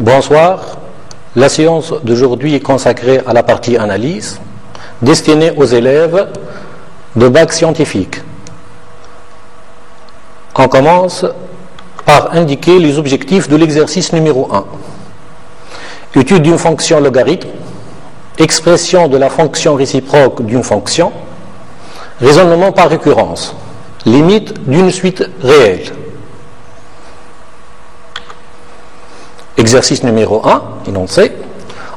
Bonsoir, la séance d'aujourd'hui est consacrée à la partie analyse, destinée aux élèves de bac scientifique. On commence par indiquer les objectifs de l'exercice numéro 1. Étude d'une fonction logarithme, expression de la fonction réciproque d'une fonction, raisonnement par récurrence, limite d'une suite réelle. Exercice numéro 1, énoncé.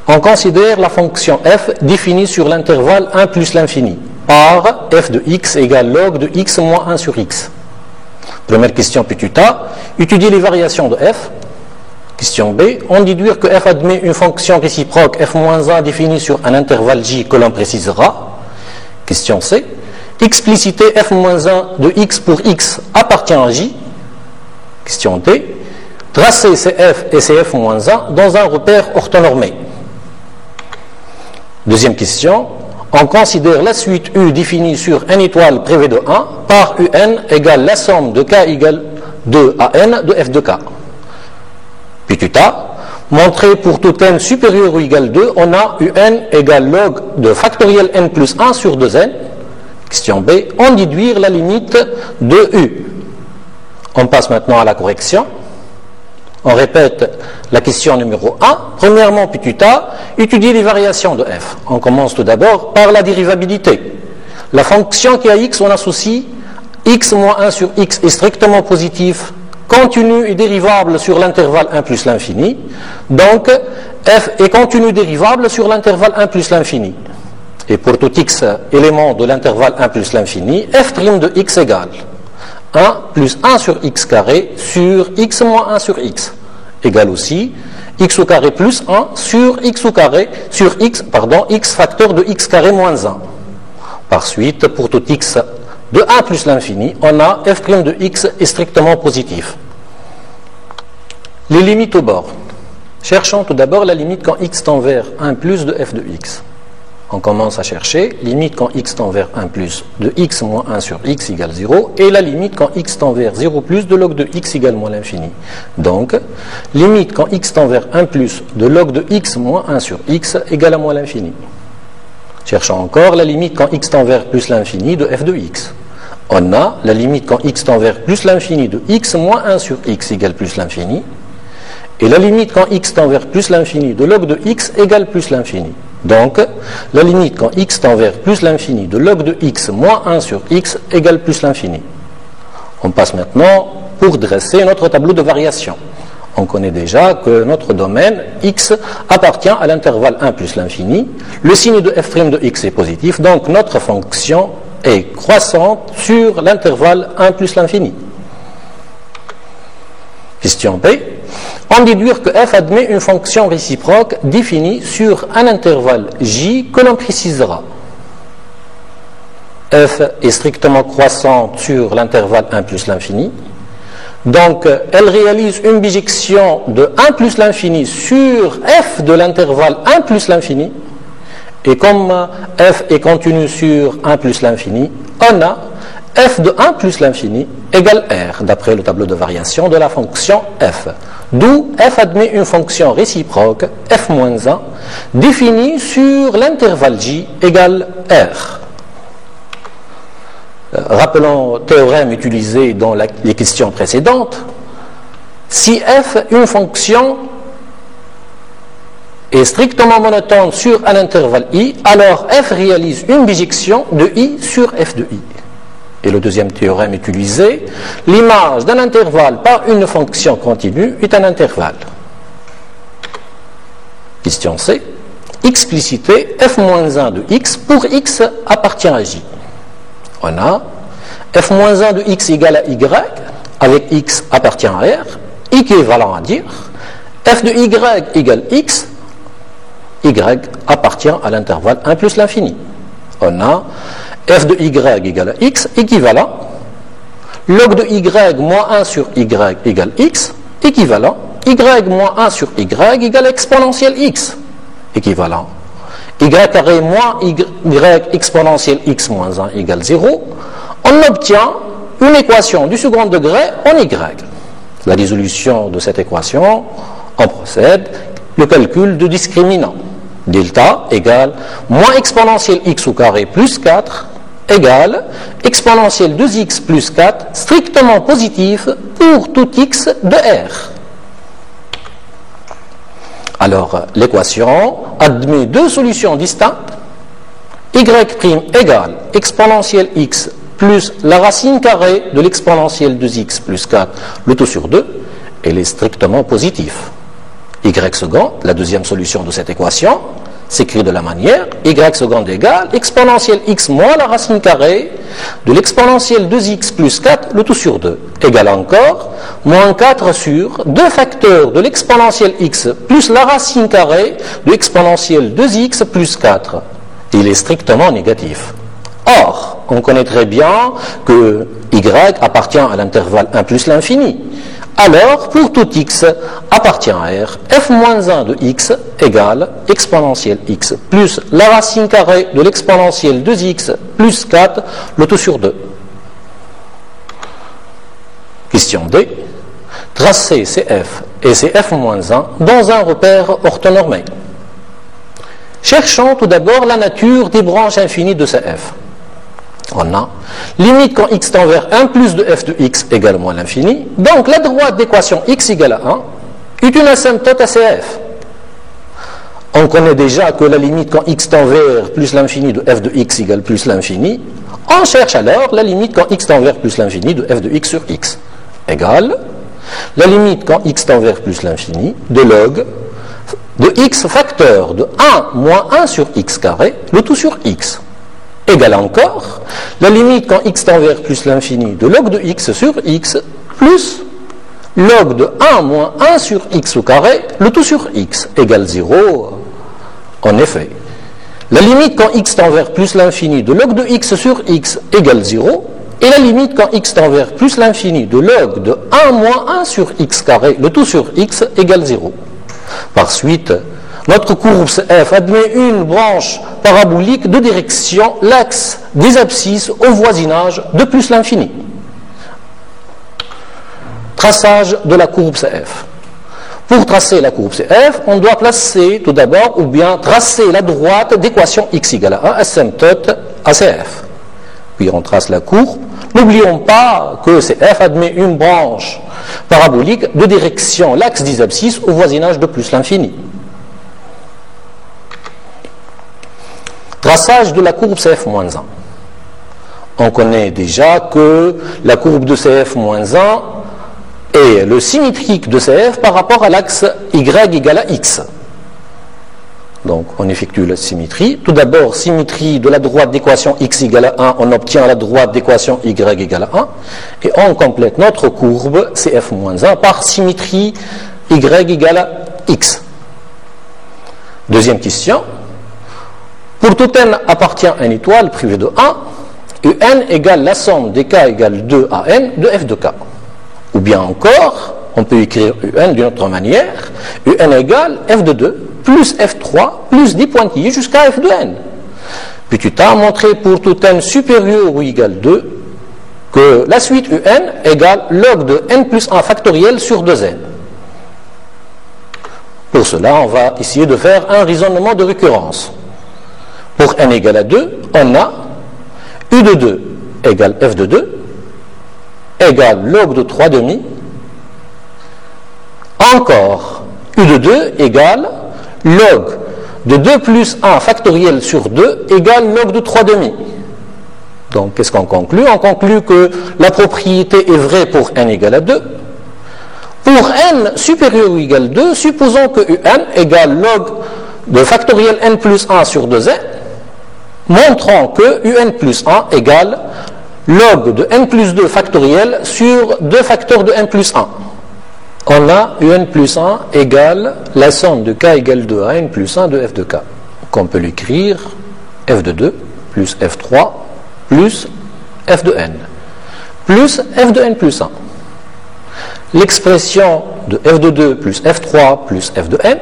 On considère la fonction f définie sur l'intervalle 1 plus l'infini par f de x égale log de x moins 1 sur x. Première question petit a, étudier les variations de f. Question b, on déduire que f admet une fonction réciproque f moins 1 définie sur un intervalle j que l'on précisera. Question c, expliciter f moins 1 de x pour x appartient à j. Question d, tracer CF et CF moins 1 dans un repère orthonormé. Deuxième question, on considère la suite U définie sur n étoile privée de 1 par UN égale la somme de K égale 2 à n de f de K. Petit a, montrer pour tout n supérieur ou égal 2, on a UN égale log de factoriel n plus 1 sur 2n. Question B, on déduire la limite de U. On passe maintenant à la correction. On répète la question numéro 1. Premièrement, petit a, étudier les variations de f. On commence tout d'abord par la dérivabilité. La fonction qui a x, on associe x moins 1 sur x est strictement positif, continu et dérivable sur l'intervalle 1 plus l'infini. Donc, f est continu dérivable sur l'intervalle 1 plus l'infini. Et pour tout x élément de l'intervalle 1 plus l'infini, f' de x égale 1 plus 1 sur x carré sur x moins 1 sur x égale aussi x au carré plus 1 sur x au carré sur x facteur de x carré moins 1. Par suite, pour tout x de 1 plus l'infini, on a f' de x est strictement positif. Les limites au bord. Cherchons tout d'abord la limite quand x tend vers 1 plus de f de x. On commence à chercher limite quand x tend vers 1 plus de x moins 1 sur x égale 0 et la limite quand x tend vers 0 plus de log de x égale moins l'infini. Donc, limite quand x tend vers 1 plus de log de x moins 1 sur x égale à moins l'infini. Cherchons encore la limite quand x tend vers plus l'infini de f de x. On a la limite quand x tend vers plus l'infini de x moins 1 sur x égale plus l'infini et la limite quand x tend vers plus l'infini de log de x égale plus l'infini. Donc, la limite quand x tend vers plus l'infini de log de x moins 1 sur x égale plus l'infini. On passe maintenant pour dresser notre tableau de variation. On connaît déjà que notre domaine x appartient à l'intervalle 1 plus l'infini. Le signe de f' de x est positif, donc notre fonction est croissante sur l'intervalle 1 plus l'infini. Question B. On déduire que f admet une fonction réciproque définie sur un intervalle j que l'on précisera. F est strictement croissante sur l'intervalle 1 plus l'infini. Donc, elle réalise une bijection de 1 plus l'infini sur f de l'intervalle 1 plus l'infini. Et comme f est continu sur 1 plus l'infini, on a f de 1 plus l'infini égale r, d'après le tableau de variation de la fonction f. D'où f admet une fonction réciproque, f moins 1, définie sur l'intervalle j égale r. Rappelons le théorème utilisé dans les questions précédentes. Si f, une fonction, est strictement monotone sur un intervalle i, alors f réalise une bijection de i sur f de i. Et le deuxième théorème utilisé, l'image d'un intervalle par une fonction continue est un intervalle. Question C. Expliciter f-1 de x pour x appartient à j. On a f-1 de x égale à y, avec x appartient à r, équivalent à dire f de y égale x, y appartient à l'intervalle 1 plus l'infini. On a f de y égale à x, équivalent, log de y moins 1 sur y égale x, équivalent, y moins 1 sur y égale exponentielle x, équivalent, y carré moins y exponentielle x moins 1 égale 0, on obtient une équation du second degré en y. La résolution de cette équation, On procède le calcul de discriminant. Delta égale moins exponentielle x au carré plus 4 égale exponentielle 2x plus 4 strictement positif pour tout x de R. Alors, l'équation admet deux solutions distinctes. Y' égale exponentielle x plus la racine carrée de l'exponentielle 2x plus 4, le tout sur 2, elle est strictement positif. Y seconde, la deuxième solution de cette équation, s'écrit de la manière y seconde égale exponentielle x moins la racine carrée de l'exponentielle 2x plus 4, le tout sur 2, égale encore moins 4 sur 2 facteurs de l'exponentielle x plus la racine carrée de l'exponentielle 2x plus 4. Il est strictement négatif. Or, on connaît très bien que y appartient à l'intervalle 1 plus l'infini. Alors, pour tout x appartient à R, f-1 de x égale exponentielle x plus la racine carrée de l'exponentielle 2x plus 4, le tout sur 2. Question D. Tracez CF et CF-1 dans un repère orthonormé. Cherchons tout d'abord la nature des branches infinies de CF. On a limite quand x tend vers 1 plus de f de x égale moins l'infini. Donc la droite d'équation x égale à 1 est une asymptote à CF. On connaît déjà que la limite quand x tend vers plus l'infini de f de x égale plus l'infini. On cherche alors la limite quand x tend vers plus l'infini de f de x sur x égale la limite quand x tend vers plus l'infini de log de x facteur de 1 moins 1 sur x carré, le tout sur x, égale encore la limite quand x tend vers plus l'infini de log de x sur x plus log de 1 moins 1 sur x au carré, le tout sur x, égale 0. En effet, la limite quand x tend vers plus l'infini de log de x sur x égale 0, et la limite quand x tend vers plus l'infini de log de 1 moins 1 sur x carré, le tout sur x, égale 0. Par suite, notre courbe CF admet une branche parabolique de direction l'axe des abscisses au voisinage de plus l'infini. Traçage de la courbe CF. Pour tracer la courbe CF, on doit placer tout d'abord ou bien tracer la droite d'équation x égale à 1 asymptote à CF. Puis on trace la courbe. N'oublions pas que CF admet une branche parabolique de direction l'axe des abscisses au voisinage de plus l'infini. Traçage de la courbe CF-1. On connaît déjà que la courbe de CF-1 est le symétrique de CF par rapport à l'axe y égale à x. Donc on effectue la symétrie. Tout d'abord, symétrie de la droite d'équation x égale à 1, on obtient la droite d'équation y égale à 1, et on complète notre courbe CF-1 par symétrie y égale à x. Deuxième question. Pour tout n appartient à une étoile privée de 1, un égale la somme des k égale 2 à n de f de k. Ou bien encore, on peut écrire un d'une autre manière, un égale f de 2 plus f3 plus des pointillés jusqu'à f de n. Puis tu t'as montré pour tout n supérieur ou égal 2 que la suite un égale log de n plus 1 factoriel sur 2n. Pour cela, on va essayer de faire un raisonnement de récurrence. Pour n égale à 2, on a u de 2 égale f de 2 égale log de 3 demi. Encore, u de 2 égale log de 2 plus 1 factoriel sur 2 égale log de 3 demi. Donc, qu'est-ce qu'on conclut? On conclut que la propriété est vraie pour n égale à 2. Pour n supérieur ou égal à 2, supposons que un égale log de factoriel n plus 1 sur 2n, montrons que un plus 1 égale log de n plus 2 factoriel sur 2 facteurs de n plus 1. On a un plus 1 égale la somme de k égale 2 à n plus 1 de f de k. Qu'on peut l'écrire f de 2 plus f3 plus f de n plus f de n plus 1. L'expression de f de 2 plus f3 plus f de n,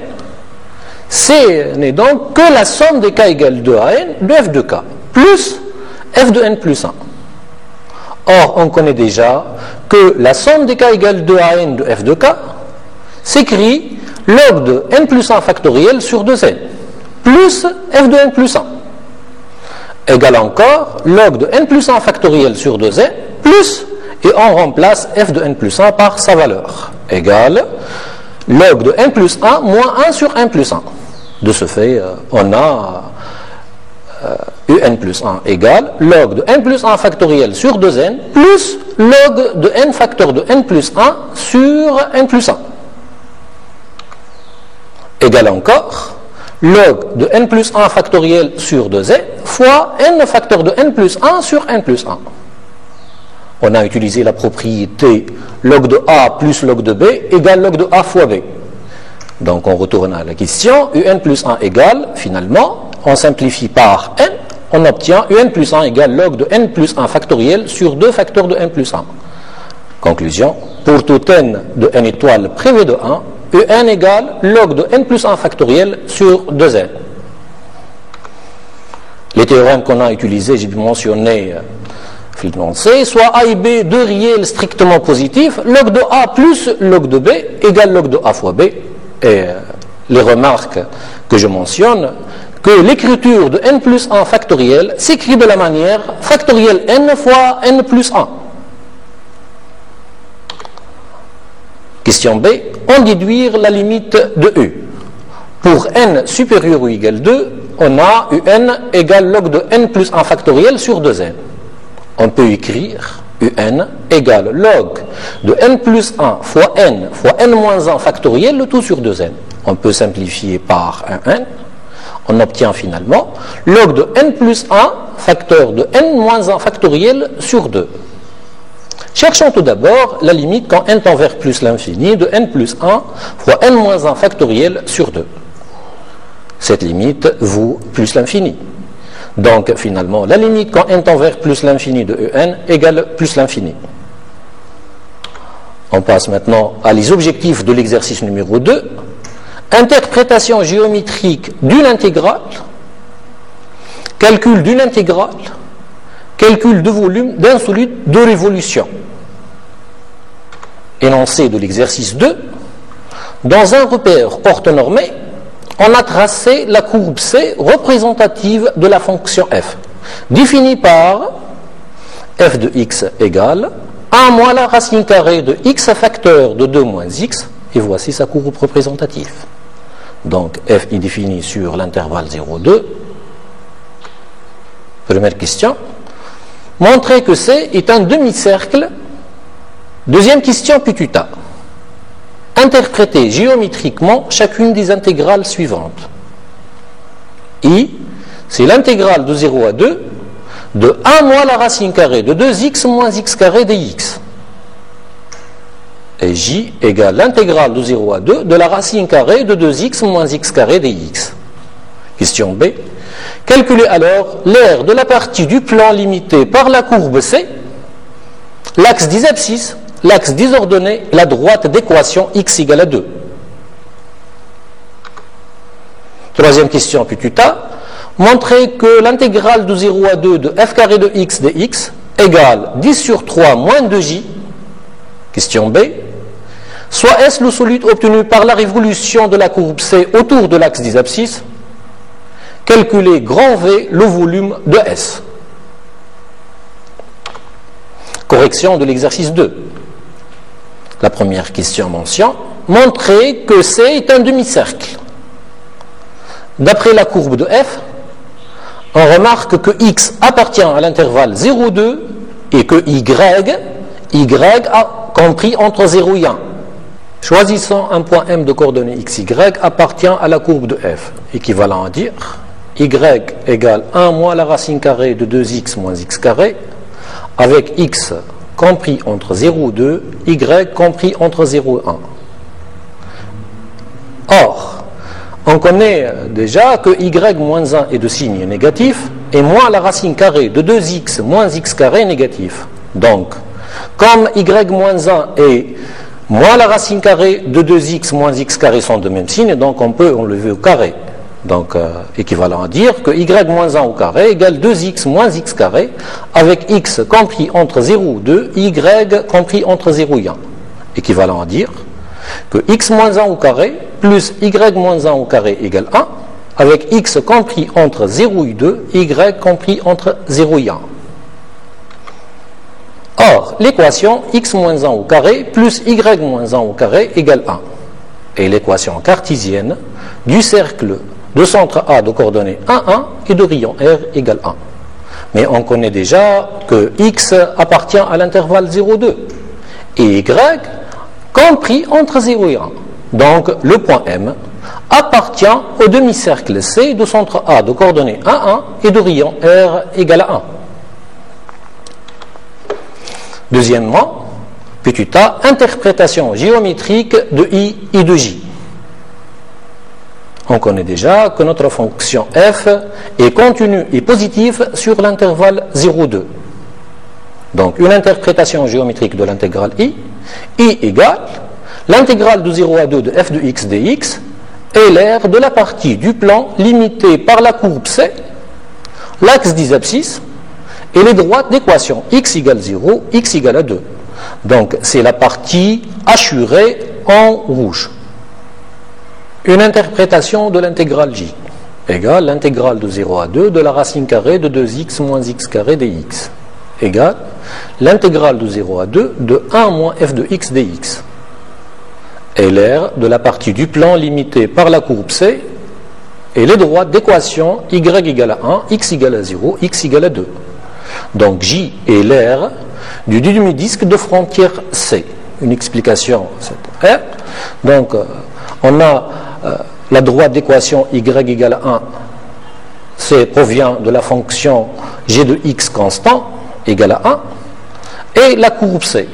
n'est donc que la somme des k égale 2 à n de f de k plus f de n plus 1. Or, on connaît déjà que la somme des k égale 2 à n de f de k s'écrit log de n plus 1 factoriel sur 2n, plus f de n plus 1, égale encore log de n plus 1 factoriel sur 2n, plus, et on remplace f de n plus 1 par sa valeur, égale log de n plus 1 moins 1 sur n plus 1. De ce fait, on a un plus 1 égale log de n plus 1 factoriel sur 2n plus log de n facteur de n plus 1 sur n plus 1. Égale encore log de n plus 1 factoriel sur 2n fois n facteur de n plus 1 sur n plus 1. On a utilisé la propriété log de a plus log de b égale log de a fois b. Donc on retourne à la question, un plus 1 égale, finalement, on simplifie par n, on obtient un plus 1 égale log de n plus 1 factoriel sur 2 facteurs de n plus 1. Conclusion, pour tout n de n étoile privé de 1, un égale log de n plus 1 factoriel sur 2n. Les théorèmes qu'on a utilisés, j'ai mentionné c'est soit a et b, deux réels strictement positifs, log de a plus log de b égale log de a fois b. Et les remarques que je mentionne, que l'écriture de n plus 1 factoriel s'écrit de la manière factoriel n fois n plus 1. Question B, on déduire la limite de u. Pour n supérieur ou égal 2, on a un égale log de n plus 1 factoriel sur 2n. On peut écrire un égale log de n plus 1 fois n moins 1 factoriel, le tout sur 2n. On peut simplifier par un n. On obtient finalement log de n plus 1 facteur de n moins 1 factoriel sur 2. Cherchons tout d'abord la limite quand n tend vers plus l'infini de n plus 1 fois n moins 1 factoriel sur 2. Cette limite vaut plus l'infini. Donc finalement, la limite quand n tend vers plus l'infini de un égale plus l'infini. On passe maintenant à les objectifs de l'exercice numéro 2. Interprétation géométrique d'une intégrale, calcul d'une intégrale, calcul de volume d'un solide de révolution. Énoncé de l'exercice 2. Dans un repère orthonormé, on a tracé la courbe C représentative de la fonction f, définie par f de x égale 1 moins la racine carrée de x facteur de 2 moins x, et voici sa courbe représentative. Donc f est défini sur l'intervalle 0,2. Première question. Montrer que C est un demi-cercle. Deuxième question, Pituta. Interpréter géométriquement chacune des intégrales suivantes. I, c'est l'intégrale de 0 à 2 de 1 moins la racine carrée de 2x moins x carré dx. Et J égale l'intégrale de 0 à 2 de la racine carrée de 2x moins x carré dx. Question B. Calculez alors l'aire de la partie du plan limitée par la courbe C, l'axe des abscisses, l'axe des ordonnées, la droite d'équation x égale à 2. Troisième question, Pituta. Montrer que l'intégrale de 0 à 2 de f carré de x dx égale 10 sur 3 moins 2j. Question B. Soit S le solide obtenu par la révolution de la courbe C autour de l'axe des abscisses. Calculer grand V le volume de S. Correction de l'exercice 2. La première question mentionne montrer que C est un demi-cercle. D'après la courbe de f, on remarque que x appartient à l'intervalle 0,2 et que y a compris entre 0 et 1. Choisissons un point M de coordonnées xy appartient à la courbe de f, équivalent à dire y égale 1 moins la racine carrée de 2x moins x carré, avec x compris entre 0 et 2, y compris entre 0 et 1. Or, on connaît déjà que y moins 1 est de signe négatif et moins la racine carrée de 2x moins x carré négatif. Donc, comme y moins 1 et moins la racine carrée de 2x moins x carré sont de même signe, donc on peut enlever au carré. Donc, équivalent à dire que y moins 1 au carré égale 2x moins x carré, avec x compris entre 0 et 2, y compris entre 0 et 1. Équivalent à dire que x moins 1 au carré plus y moins 1 au carré égale 1, avec x compris entre 0 et 2, y compris entre 0 et 1. Or, l'équation x moins 1 au carré plus y moins 1 au carré égale 1 est l'équation cartésienne du cercle de centre A de coordonnées 1, 1 et de rayon R égale 1. Mais on connaît déjà que x appartient à l'intervalle 0, 2 et y compris entre 0 et 1. Donc, le point M appartient au demi-cercle C de centre A de coordonnées 1, 1 et de rayon R égale à 1. Deuxièmement, petit a, interprétation géométrique de I et de J. On connaît déjà que notre fonction f est continue et positive sur l'intervalle 0, 2. Donc, une interprétation géométrique de l'intégrale I égale l'intégrale de 0 à 2 de f de x dx est l'aire de la partie du plan limitée par la courbe C, l'axe des abscisses et les droites d'équation x égale 0, x égale à 2. Donc, c'est la partie hachurée en rouge. Une interprétation de l'intégrale J égale l'intégrale de 0 à 2 de la racine carrée de 2x moins x carré dx égale l'intégrale de 0 à 2 de 1 moins f de x dx est l'aire de la partie du plan limitée par la courbe C et les droites d'équation y égale à 1, x égale à 0, x égale à 2. Donc J est l'aire du demi-disque de frontière C. Une explication, c'est R. Donc on a la droite d'équation y égale à 1, C provient de la fonction g de x constant égale à 1, et la courbe C.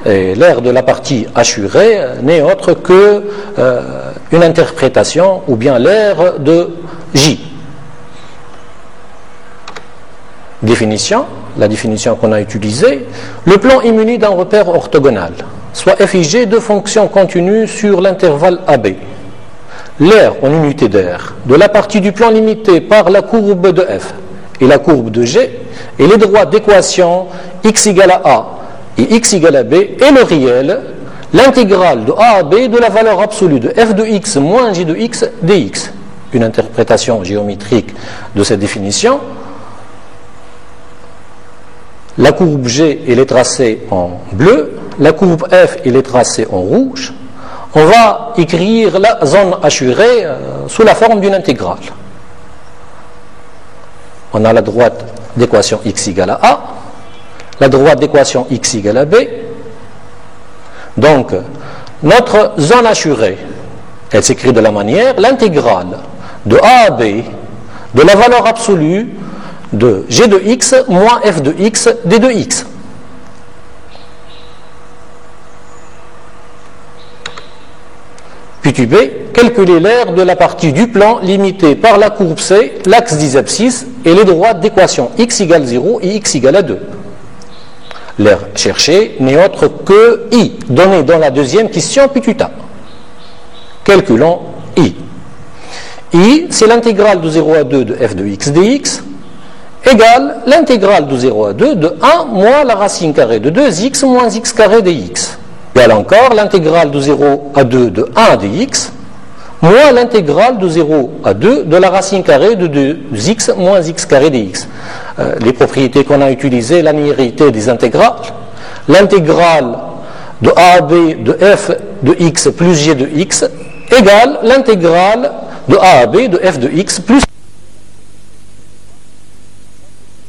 Et l'aire de la partie hachurée n'est autre que une interprétation ou bien l'aire de J. Définition, la définition qu'on a utilisée, le plan est muni d'un repère orthogonal, soit f et g, deux fonctions continues sur l'intervalle AB. L'aire en unité d'aire de la partie du plan limitée par la courbe de f et la courbe de g et les droites d'équation x égale à a et x égale à b et le réel, l'intégrale de a à b de la valeur absolue de f de x moins g de x dx. Une interprétation géométrique de cette définition. La courbe G elle est tracée en bleu, la courbe F elle est tracée en rouge. On va écrire la zone hachurée sous la forme d'une intégrale. On a la droite d'équation x égale à a, la droite d'équation x égale à b. Donc, notre zone hachurée, elle s'écrit de la manière, l'intégrale de a à b de la valeur absolue de g de x moins f de x d de x. Puis B, calculer l'aire de la partie du plan limitée par la courbe C, l'axe des abscisses et les droites d'équation x égale 0 et x égale à 2. L'aire cherchée n'est autre que I, donné dans la deuxième question Pituta. Calculons I. I, c'est l'intégrale de 0 à 2 de f de x dx, égale l'intégrale de 0 à 2 de 1 moins la racine carrée de 2x moins x carré dx. Égale encore l'intégrale de 0 à 2 de 1 dx, moins l'intégrale de 0 à 2 de la racine carrée de 2x moins x carré dx. Les propriétés qu'on a utilisées, la linéarité des intégrales, l'intégrale de a à b de f de x plus g de x égale l'intégrale de a à b de f de x plus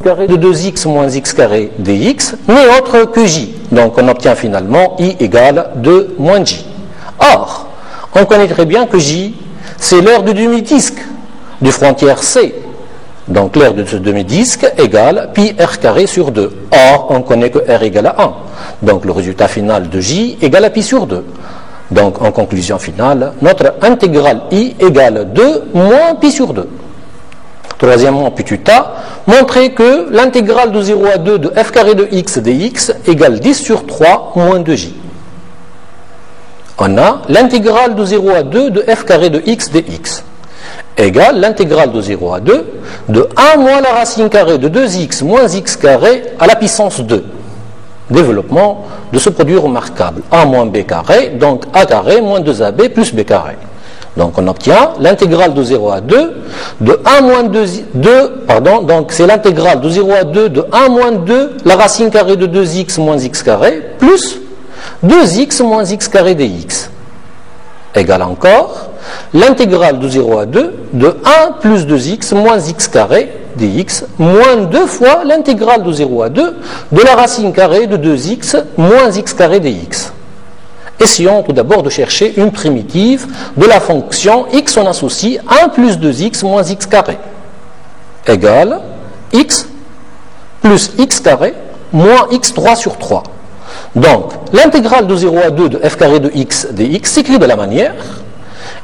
carré de 2x moins x carré dx n'est autre que j. Donc on obtient finalement i égale 2 moins j. Or, on connaît très bien que j, c'est l'aire du demi-disque du frontière C. Donc l'aire de ce demi-disque égale pi r carré sur 2. Or, on connaît que r égale à 1. Donc le résultat final de j égale à pi sur 2. Donc en conclusion finale, notre intégrale i égale 2 moins pi sur 2. Troisièmement, Pituta, montrer que l'intégrale de 0 à 2 de f carré de x dx égale 10 sur 3 moins 2j. On a l'intégrale de 0 à 2 de f carré de x dx égale l'intégrale de 0 à 2 de 1 moins la racine carrée de 2x moins x carré à la puissance 2. développement de ce produit remarquable. A moins B carré, donc A carré moins 2AB plus B carré. Donc on obtient l'intégrale de 0 à 2 de 1 moins 2, donc c'est l'intégrale de 0 à 2 de 1 moins 2, la racine carrée de 2x moins x carré, plus 2x moins x carré dx, égale encore l'intégrale de 0 à 2 de 1 plus 2x moins x carré dx, moins 2 fois l'intégrale de 0 à 2 de la racine carrée de 2x moins x carré dx. Essayons tout d'abord de chercher une primitive de la fonction x, on associe 1 plus 2x moins x carré égale x plus x carré moins x3 sur 3. Donc, l'intégrale de 0 à 2 de f carré de x dx s'écrit de la manière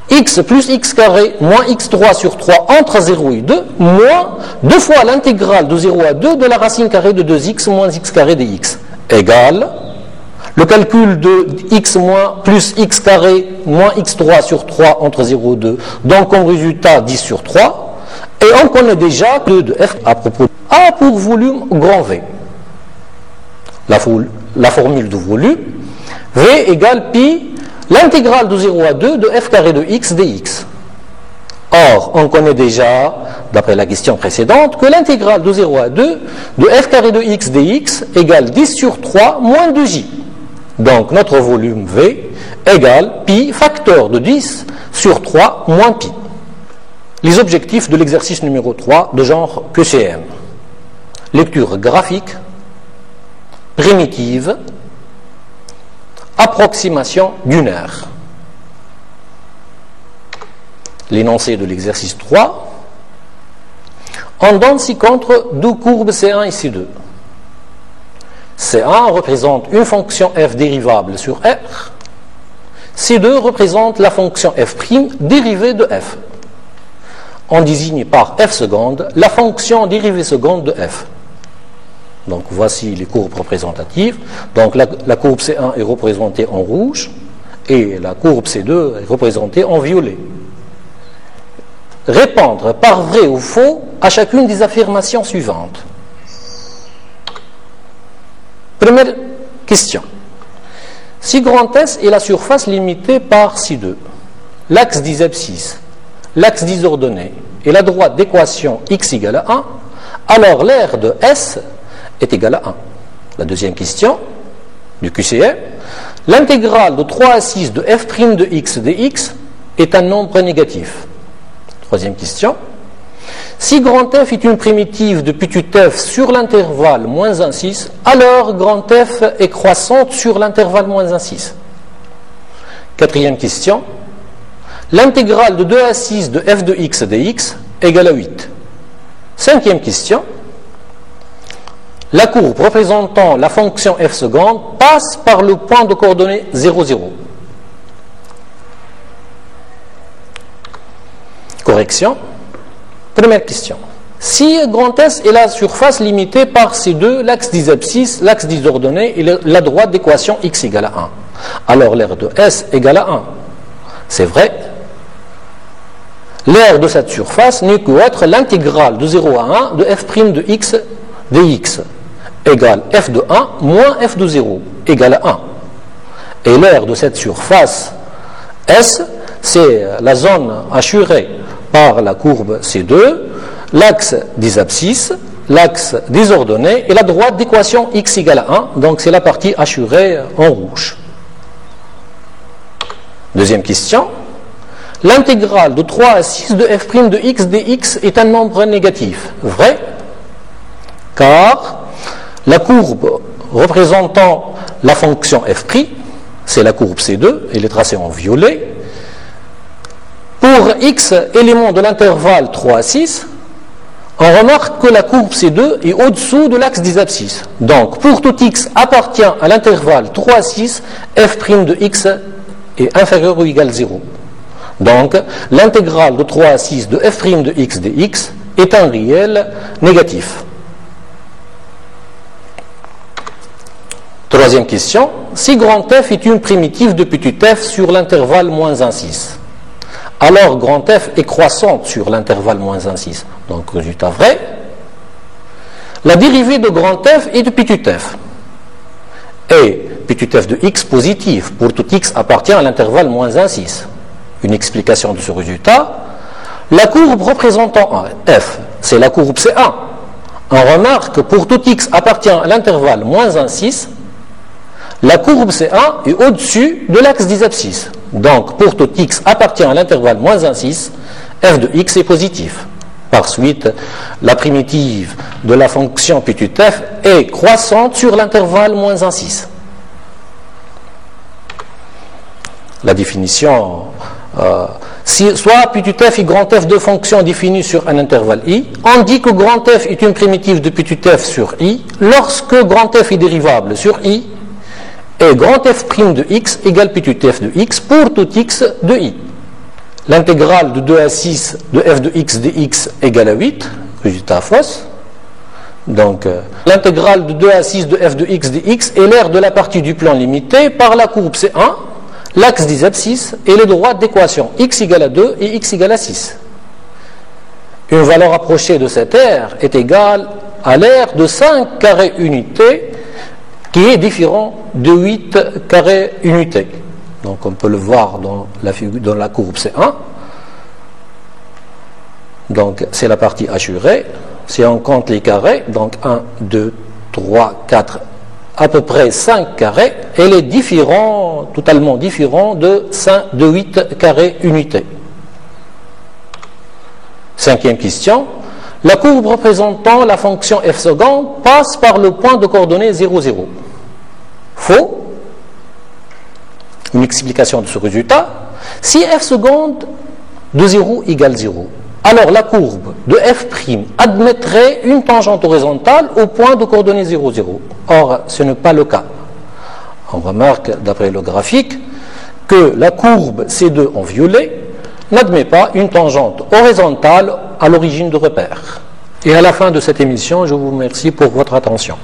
x plus x carré moins x3 sur 3 entre 0 et 2 moins 2 fois l'intégrale de 0 à 2 de la racine carrée de 2x moins x carré dx égale le calcul de x moins plus x carré moins x3 sur 3 entre 0 et 2, donc comme résultat 10 sur 3, et on connaît déjà que de f à propos de A pour volume grand V. La formule de volume, V égale pi l'intégrale de 0 à 2 de f carré de x dx. Or, on connaît déjà, d'après la question précédente, que l'intégrale de 0 à 2 de f carré de x dx égale 10 sur 3 moins 2j. Donc, notre volume V égale pi facteur de 10 sur 3 moins pi. Les objectifs de l'exercice numéro 3 de genre QCM. Lecture graphique, primitive, approximation d'une aire. L'énoncé de l'exercice 3, on donne ci-contre deux courbes C1 et C2. C1 représente une fonction f dérivable sur R, C2 représente la fonction f' dérivée de f. On désigne par f seconde la fonction dérivée seconde de f. Donc voici les courbes représentatives. Donc la courbe C1 est représentée en rouge et la courbe C2 est représentée en violet. Répondre par vrai ou faux à chacune des affirmations suivantes. Première question. Si grand S est la surface limitée par C2, l'axe des abscisses, l'axe des ordonnées et la droite d'équation x égale à 1, alors l'aire de S est égale à 1. La deuxième question du QCM, l'intégrale de 3 à 6 de f' de x dx est un nombre négatif. Troisième question, si grand F est une primitive de petit f sur l'intervalle moins 1, 6, alors grand F est croissante sur l'intervalle moins 1, 6. Quatrième question, l'intégrale de 2 à 6 de f de x dx égale à 8. Cinquième question, la courbe représentant la fonction f seconde passe par le point de coordonnées 0, 0. Correction. Première question. Si grand S est la surface limitée par ces deux, l'axe des abscisses, l'axe des ordonnées et la droite d'équation x égale à 1, alors l'aire de S égale à 1. C'est vrai. L'aire de cette surface n'est qu'être l'intégrale de 0 à 1 de f' de x dx égale f de 1 moins f de 0 égale à 1. Et l'aire de cette surface S, c'est la zone assurée par la courbe C2, l'axe des abscisses, l'axe des ordonnées et la droite d'équation x égale à 1, donc c'est la partie assurée en rouge. Deuxième question, l'intégrale de 3 à 6 de f' de x dx est un nombre négatif. Vrai, car la courbe représentant la fonction f', c'est la courbe C2, elle est tracée en violet. Pour x éléments de l'intervalle 3 à 6, on remarque que la courbe C2 est au-dessous de l'axe des abscisses. Donc, pour tout x appartient à l'intervalle 3 à 6, f' de x est inférieur ou égal à 0. Donc, l'intégrale de 3 à 6 de f' de x dx est un réel négatif. Troisième question. Si grand F est une primitive de petit f sur l'intervalle moins 1, 6, alors grand F est croissante sur l'intervalle moins 1, 6. Donc, résultat vrai. La dérivée de grand F est de petit f. et petit f de x positif pour tout x appartient à l'intervalle moins 1, 6. Une explication de ce résultat. La courbe représentant f, c'est la courbe C1. On remarque que pour tout x appartient à l'intervalle moins 1, 6, la courbe C1 est au-dessus de l'axe des abscisses. Donc, pour tout x appartient à l'intervalle moins 1, 6, f de x est positif. Par suite, la primitive de la fonction petit f est croissante sur l'intervalle moins 1, 6. La définition, soit petit f est grand f de fonction définie sur un intervalle i, on dit que grand f est une primitive de petit f sur i lorsque grand f est dérivable sur i et grand f' de x égale petit f de x pour tout x de i. L'intégrale de 2 à 6 de f de x dx égale à 8, résultat fausse. Donc, l'intégrale de 2 à 6 de f de x dx est l'aire de la partie du plan limité par la courbe C1, l'axe des abscisses et les droites d'équation x égale à 2 et x égale à 6. Une valeur approchée de cette aire est égale à l'aire de 5 carrés unités qui est différent de 8 carrés unités. Donc on peut le voir dans la courbe C1. Donc c'est la partie assurée. Si on compte les carrés, donc 1, 2, 3, 4, à peu près 5 carrés, elle est différent, totalement différent de 8 carrés unités. Cinquième question. La courbe représentant la fonction f seconde passe par le point de coordonnées 0, 0. Faux. Une explication de ce résultat. Si f seconde de 0 égale 0, alors la courbe de f' admettrait une tangente horizontale au point de coordonnées 0, 0. Or, ce n'est pas le cas. On remarque, d'après le graphique, que la courbe C2 en violet n'admet pas une tangente horizontale à l'origine de repère. Et à la fin de cette émission, je vous remercie pour votre attention.